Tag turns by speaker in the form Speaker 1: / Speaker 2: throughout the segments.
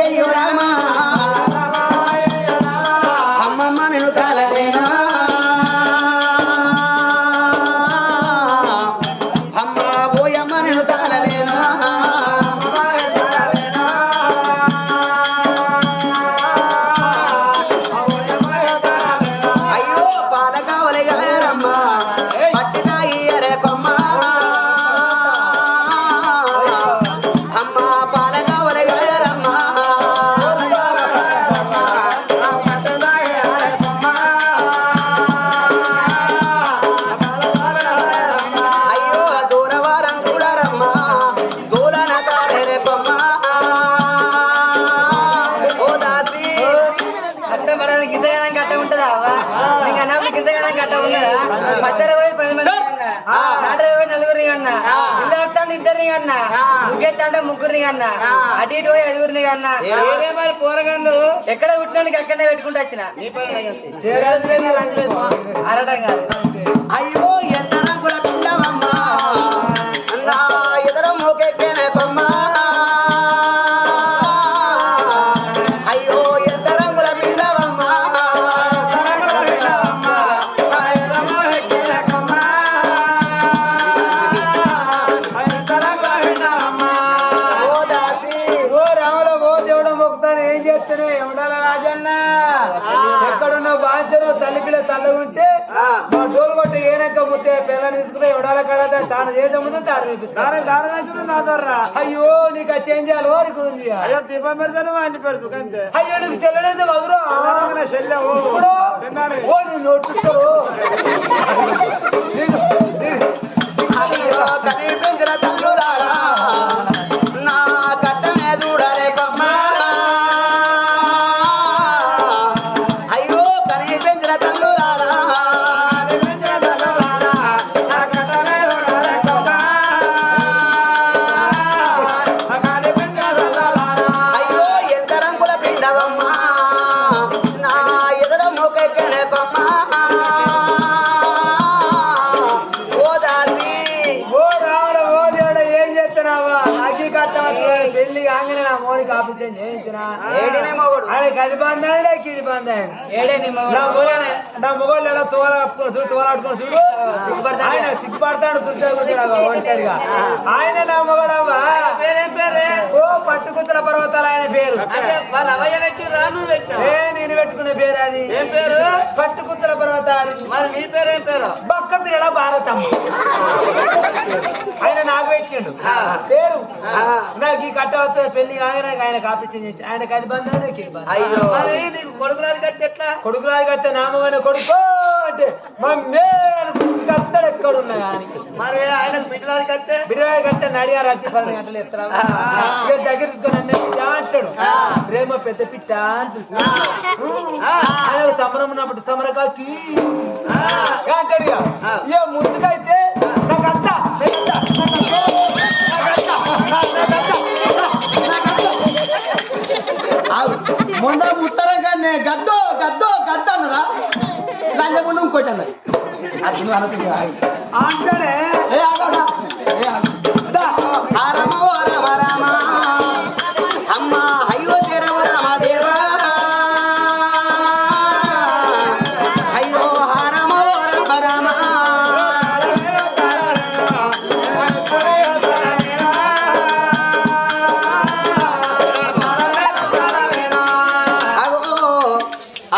Speaker 1: అయ్యో రామా అమ్మమ్మ నేను తాళలేనా అమ్మ ఓయమ్మ నేను తాళలేనా అయ్యో పాల కావలే గారమ్మ పట్టిన ఇయ్యరే కొమ్మ అమ్మ పాల కావలే గారమ్మ అయ్యో దూరవారం కూడా రమ్మ దూరన తాళేరే కొమ్మ ఓ దాసి
Speaker 2: కష్టపడడానికి ఇంతగానం కట్ట ఉంటుందా నీకు అన్నప్పుడు ఇంతగానం కట్ట ఉండదా మధ్యలో పోయి 10 మంది అన్నా నాటలో పోయి 4గురిని అన్నా ఇల్లు వస్తాను 2 అన్నా ముగ్గెత్తా ముగ్గురిని అన్నా అటు ఇటు పోయి 5గురిని అన్నా
Speaker 1: మరి పోరగాళ్ళు
Speaker 2: ఎక్కడ పుట్టినోనికి అక్కడనే పెట్టుకుంటూ వచ్చిన అరటం కాదు
Speaker 1: అయ్యో ఎంత కూడా పిల్లవమ్మా అన్నా ఎదురు మోకెక్కేనే కొమ్మ అయ్యో ఎంత రంగుల పిల్లవమ్మా ఓ దాసి ఓ రాముల ఓ దేవుడు మొక్కుతాను ఏం చేస్తేనే ఉండాల రాజన్న ఎక్కడున్న బాధ్యను తల్లి పిల్ల తల్లుంటే మా డోలు కొట్టి ఏనక్క ముద్దే పిల్లని తీసుకుని ఎవడాల కడ తాను చేసే ముందు తాను చూపిస్తాను అయ్యో నీకు ఆ చేంజ్ చేయాలి ఓరికి ఉంది అయ్యో దీపం పెడతాను అన్ని పెడుతు అయ్యో నీకు చెల్లెడైతే వదురు ఓ నీ నోటిస్తారు తల్లురారా నా కట్టమే చూడరే బొమ్మ అయ్యో కనీ పెంచిన తల్లురారా అయ్యో ఎంత రంగుల పిండవమ్మా నా ఎదుర మోకెక్కనే కొమ్మ ఓ దాసి ఓ రావడం ఓ దేవుడు ఏం చేస్తున్నావా నాకి కట్టవచ్చులని పెళ్లి కాగానే నా మోనికి ఆపించని చేయించిన ఆయనకి అది బంధాయి నాకు ఇది బంధాయి నా మొగోళ్ళు ఎలా తోలాడుకుని చూడు ఆయన సిగ్గుపడతాడు కూర్చోకూర్చాడు ఒంటరిగా ఆయన నా మొగడవ్వా పేరేం పేరే ఓ పట్టుకుతుల పర్వతాలు ఆయన పేరు వాళ్ళ అవయ్య పెట్టి రాను నేను పెట్టుకునే పేరు అది ఏం పేరు పట్టుకుతుల పర్వతాలు మరి నీ పేరేం పేరు బక్క పిల్లల భారతమ్మ ఆయన నాకు పెట్టిండు పేరు నాకు ఈ కట్ట వస్తుంది పెళ్లి కాగానే ఆయన కాపించి ఆయనకు అది బంధాలు అయ్యో నీకు కొడుకు రాజు కత్తి ఎట్లా కొడుకు రాజు కత్తే నామమైన కొడుకు అంటే మా మేలు కత్తడు ఎక్కడున్నా కానీ మరి ఆయనకు బిడ్డరాజు కత్తే నడిగా రాత్రి 10 గంటలు ఎత్తరా దగ్గర తీసుకొని అంటాడు ప్రేమ పెద్ద పిట్ట ఆయన సమరం ఉన్నప్పుడు సమరకాకి అంటాడు ఇక ముందుకైతే నాకంతా మొన్న ఉత్తరం కానీ గద్దో గద్దో గద్ద అన్నదా లంజముండు ఇంకోటి అన్నది అది నువ్వు అంటాడే అమ్మ అయ్యో చేరవ రామదేవా అయ్యో హారమ రామ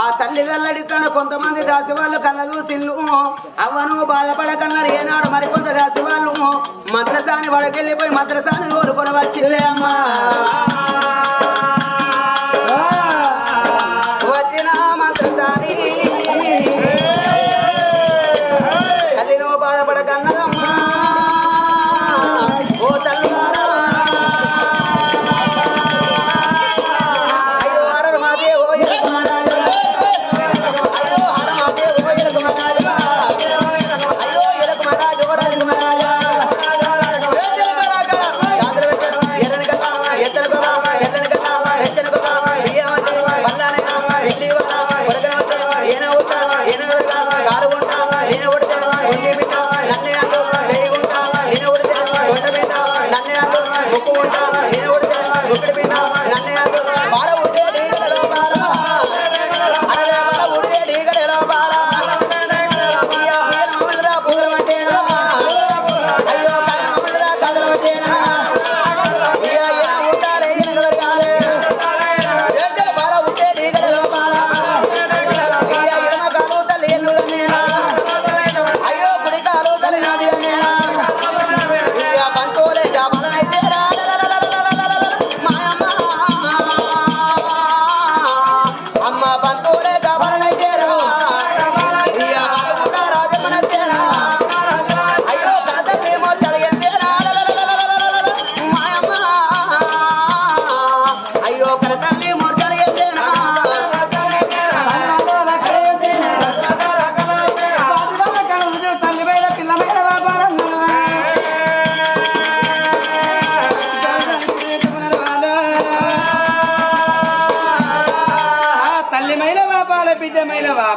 Speaker 1: ఆ తల్లి గల్లడికన్నా కొంతమంది దాసి వాళ్ళు కళ్ళలు తిల్లు అవ్వను బాధపడకన్నారు ఏనాడు మరికొంత దాసి వాళ్ళు మద్రసాని వడకెళ్ళిపోయి మద్రసాని కోరుకొని వచ్చిందే అమ్మా వచ్చిన మద్రసాని తల్లిలో బాధపడకన్నదమ్మా ఓ తల్లులారా అయ్యో హర మాదే ఓ ఎత్తలకు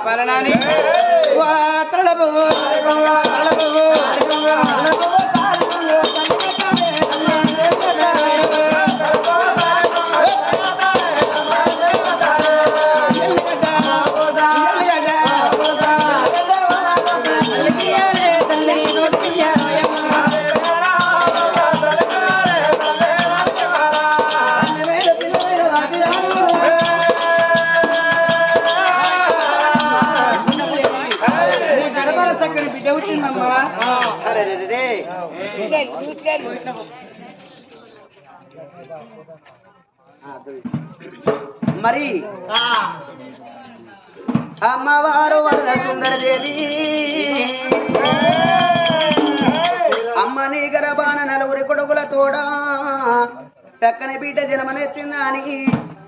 Speaker 1: పలనాని తలబు
Speaker 3: మరి అమ్మవారు వరద సుందరదేవి అమ్మని గర్భాన నలుగురి కొడుకుల తోడా చక్కని బిడ్డ జన్మనెత్తిందా అని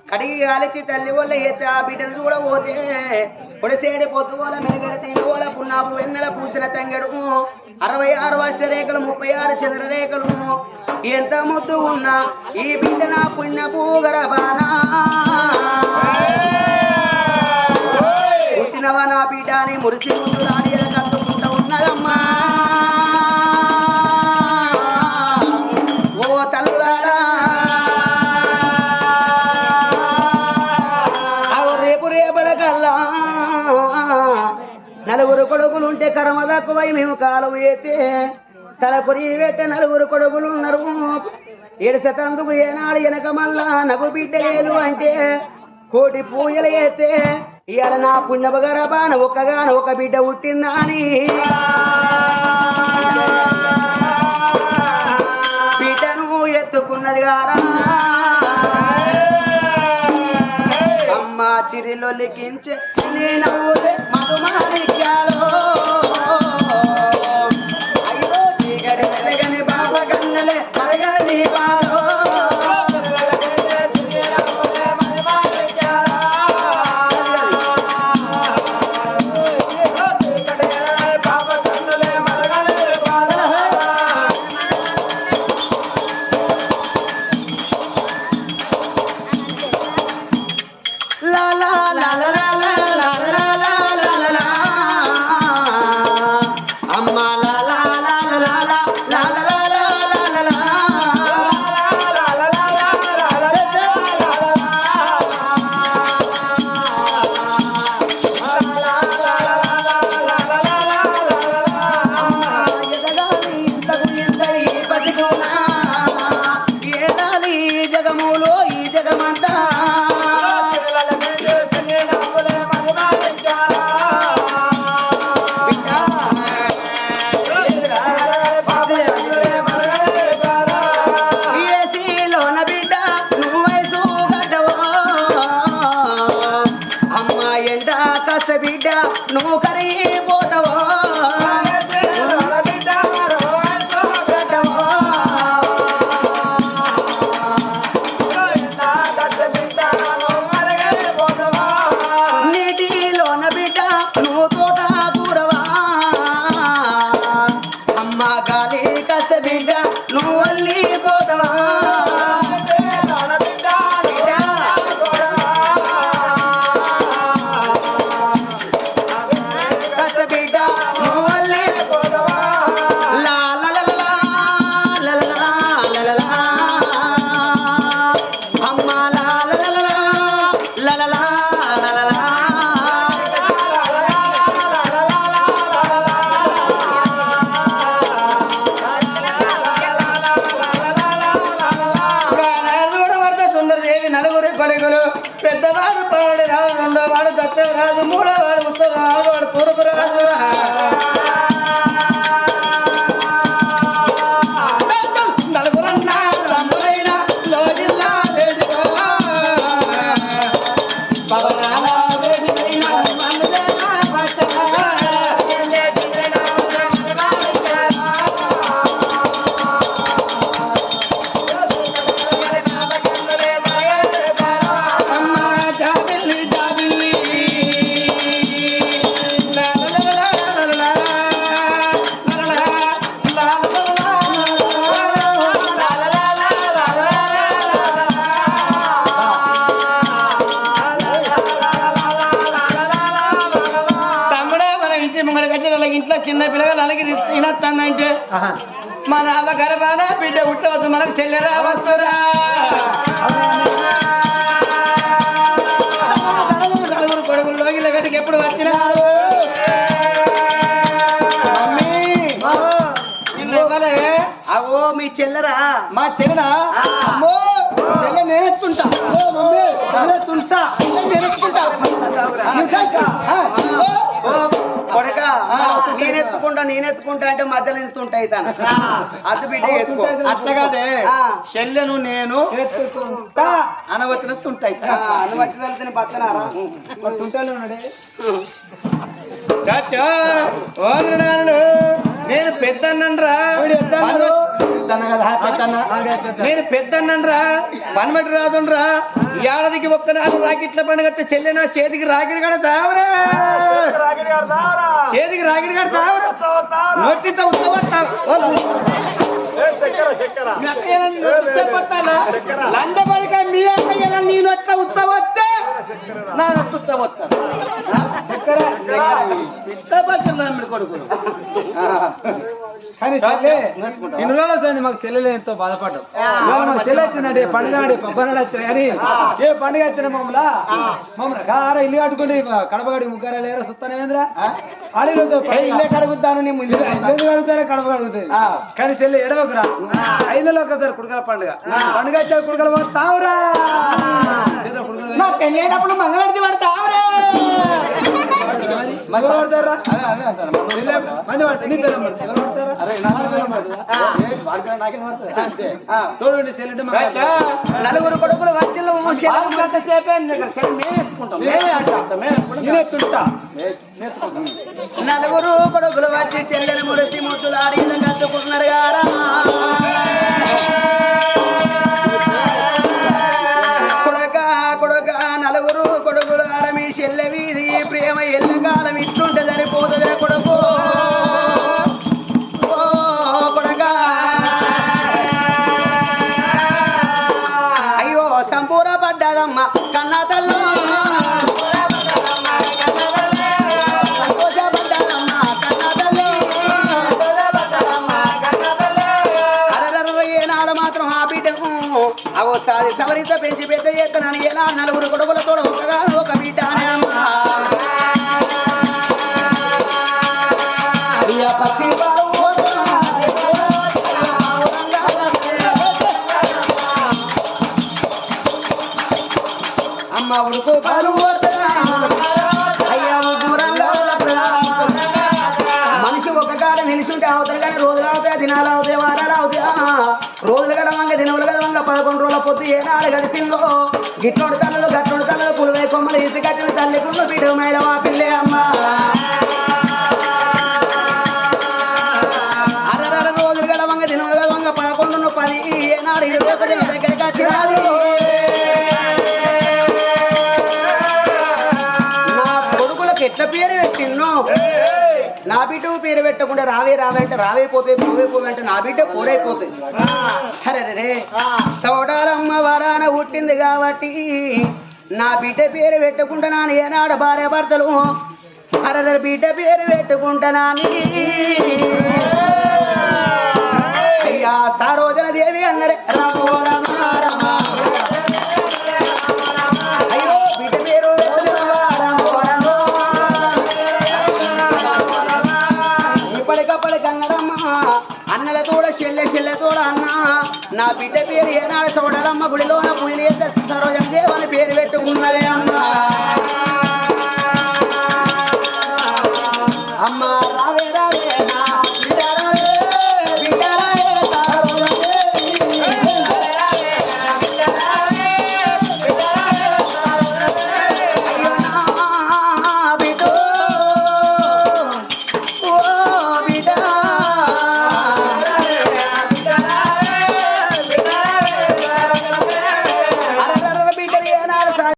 Speaker 3: కడిగి ఆలిచి తల్లి వల్ల ఎత్తి ఆ బిడ్డను చూడబోతే పొడిసేడి పొద్దుగోల మెరుగడి తీగోల పున్నాపు వెన్నెల పూసిన తంగెడు 66 అష్టరేఖలు 36 చంద్రరేఖలు ఎంత ముద్దు ఉన్నా ఈ బిడ్డ నా పుణ్యపు గర్భానా పుట్టినవా నా బిడ్డ అని మురిసి ముందు రాడి కట్టుకుంటూ ఉన్నదమ్మా ఓ తల్లులారా నలుగురు కొడుకులుంటే కర్మ తక్కువై మేము కాలం అయితే తలపురి పెట్టే నలుగురు కొడుకులు ఉన్నారు ఎడసతందుకు ఏనాడు వెనక మళ్ళా నగు బిడ్డ లేదు అంటే కోటి పూజలు అయితే ఇవాళ నా పుణ్యపు గర్భాన ఒక్కగాన ఒక బిడ్డ పుట్టిందా అని బిడ్డను ఎత్తుకున్నది గారా అమ్మ చిరిలో లిఖించే నవ్వులే మధుమాణిక్యాలో అయ్యో చీకటి వెలగని బాబ కన్నలే మరగని బాలో బిడ్డ నువ్వు కరిగిపోతావో నీటిలోన బిడ్డ నువ్వు తోట కూరవా అమ్మ గాలి కష్ట బిడ్డ నువ్వు వెళ్ళిపోతావా పెద్దవాడు పరవాడు రాజు రెండోవాడు దత్తరాజు మూడోవాడు ఉత్తరరాజు వాడు తూర్పు రాజు నలుగురన్నా తమ్ముడైన లో జిల్లా వేదికో పవనాల వేదికైన la la la la la la ఇంట్లో చిన్న పిల్లలు అలాగే తినొస్తుందంటే మా నాన్న గర్భాన బిడ్డ ఉట్టవద్దు మనకు చెల్లెరా వస్తురా కొడుకుల్లో ఇలా గడికి ఎప్పుడు వచ్చినారు అవో మీ చెల్లరా మా చెల్లెనా అమ్మో చెల్లె నేర్చుకుంటా కొడక నేనెత్తుకుంటా అంటే మధ్యలో ఎత్తుంటాయి తను అటు బిడ్డ ఎత్తుకో అట్లా కాదే చెల్లెను నేను ఎత్తుకుంటా అనవచ్చినట్టుంటాయి అనవచ్చిన పక్కనారా తుంటాలు ఉన్నాడే నేను పెద్దన్నరా నేను పెద్దన్నరా పనమటి రాదునరా ఏడాదికి ఒక్కనాడు రాకెట్ల పండుగ చెల్లెనా చేతికి రాకెట్ కడతావరా చేతికి రాకెట్ కడతావరా నోటితో లండబడిక మీ అక్కయ్య నేను వచ్చా ఉత్తవస్తే నా ఉత్తవస్తాను కొడుకులు
Speaker 1: కానీ ఇన్ని రోజులు మాకు చెల్లెలు ఎంతో బాధపడ్డాం మాకు చెల్లె వచ్చిందండి పండుగ కొబ్బరి వచ్చినాయి కానీ ఏ పండుగ వచ్చిన మమ్మల్ని గార ఇల్లు కట్టుకుంటే కడప గడి ముగ్గురు లేరు సుత్తనేంద్రా అడిగితే
Speaker 3: ఇల్లే కడుగుతాను నీ ముందు
Speaker 1: కడుగుతారా కడప కడుగుతాయి కానీ చెల్లె ఎడవకురా 5 నెలలు ఒకసారి కుడకల పండుగ వచ్చే కుడకలు పోతావురా
Speaker 3: నా పెళ్ళేటప్పుడు మంగళారతి పడతావురా
Speaker 1: మంది పడతారా మంది తోడు చెల్లె
Speaker 3: నలుగురు కొడుకులు వచ్చి మేమే ఎత్తుకుంటాం నలుగురు కొడుకులు వచ్చి చెల్లెని ముడిసి ముద్దులు ఆడి కట్టుకుంటున్నారు గారా కొడుక నలుగురు కొడుకులు గార మీ చెల్లె వీధి ప్రేమ ఎల్లకాలం ఇట్లుంటే సరిపోతుంది కొడుకు కొడుక అయ్యో సంపూర పడ్డాదమ్మ కన్నా తల్లు అవోసారి సవరిత పెంచి పెద్ద ఎత్తనని ఎలా నలుగురు కొడుకులతో ఒకగా ఒక బిడ్డనే అమ్మ ఉడుకు పాలు అయ్యా మనిషి ఒక కాడ నిలిచుంటే అవుతారు కానీ రోజులు అవుతాయి దినాలు అవుతాయి వారాలు అవుతాయి రోజులు గడవంగ దినములు గడవంగ 11 రోజుల పొద్దు ఏనాడు గడిచిందో గిట్లోడు తల్లు గట్లోడు తల్లు పులువై కొమ్మలు ఇసి కట్టిన తల్లికున్న బిడ్డ మేడమా పిల్లే అమ్మ అరవై రోజులు గడవంగ దినములు గడవంగ 11 10 ఏనాడు 21 దగ్గరికి వచ్చినారు నా కొడుకులకు ఎట్లా పేరు పెట్టిన్నో నా బిడ్డ పేరు పెట్టకుండా రావే అంటే రావైపోతే పోవైపోవంటే నా బిడ్డ పోరైపోతుంది అరే తోడాలమ్మ వరాన పుట్టింది కాబట్టి నా బిడ్డ పేరు పెట్టుకుంటున్నాను ఏనాడు భార్య భర్తలు అరే బిడ్డ పేరు పెట్టుకుంటున్నాను అయ్యా సరోజన దేవి అన్నరే రామో రామ రామ అయ్యో బిడ్డ పేరు అన్నల తోడ చెల్లె తోడ అన్న నా బిడ్డ పేరు ఏనాడు తోడలమ్మ గుడిలోన పూజలు సరోజన దేవని పేరు పెట్టుకున్నదే అమ్మ